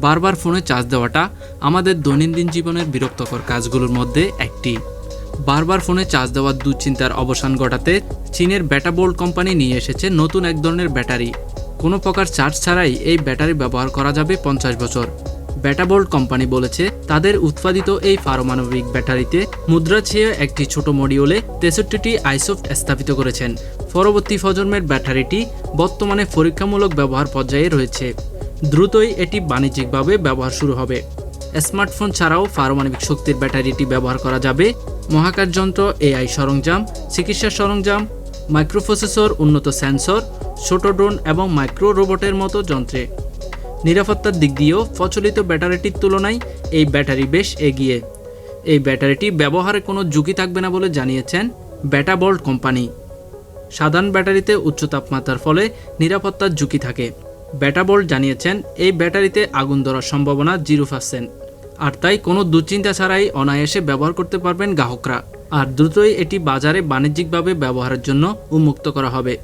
বারবার ফোনে চার্জ দেওয়াটা আমাদের দৈনন্দিন জীবনের বিরক্তকর কাজগুলোর মধ্যে একটি। বারবার ফোনে চার্জ দেওয়ার দুশ্চিন্তার অবসান ঘটাতে চীনের বেটাবোল্ট কোম্পানি নিয়ে এসেছে নতুন এক ধরনের ব্যাটারি। কোনো প্রকার চার্জ ছাড়াই এই ব্যাটারি ব্যবহার করা যাবে 50 বছর। বেটাবোল্ট কোম্পানি বলেছে তাদের উৎপাদিত এই পারমাণবিক ব্যাটারিতে মুদ্রাছেয় একটি ছোট মডিউলে 63টি আইসোফট স্থাপিত করেছেন। পরবর্তী প্রজন্মের ব্যাটারিটি বর্তমানে পরীক্ষামূলক ব্যবহার পর্যায়ে রয়েছে। দ্রুতই এটি বাণিজ্যিকভাবে ব্যবহার শুরু হবে। স্মার্টফোন ছাড়াও পারমাণবিক শক্তির ব্যাটারিটি ব্যবহার করা যাবে মহাকাশ যন্ত্র, এআই সরঞ্জাম, চিকিৎসা সরঞ্জাম, মাইক্রোপ্রসেসর, উন্নত সেন্সর, ছোট ড্রোন এবং মাইক্রো রোবটের মতো যন্ত্রে। নিরাপত্তার দিক দিয়েও প্রচলিত ব্যাটারিটির তুলনায় এই ব্যাটারি বেশ এগিয়ে। এই ব্যাটারিটি ব্যবহারে কোনো ঝুঁকি থাকবে না বলে জানিয়েছেন বেটাবোল্ট কোম্পানি। সাধারণ ব্যাটারিতে উচ্চ তাপমাত্রার ফলে নিরাপত্তার ঝুঁকি থাকে। বেটাবোল্ট জানিয়েছেন এই ব্যাটারিতে আগুন ধরার সম্ভাবনা 0%, আর তাই কোনো দুশ্চিন্তা ছাড়াই অনায়াসে ব্যবহার করতে পারবেন গ্রাহকরা। আর দ্রুতই এটি বাজারে বাণিজ্যিকভাবে ব্যবহারের জন্য উন্মুক্ত করা হবে।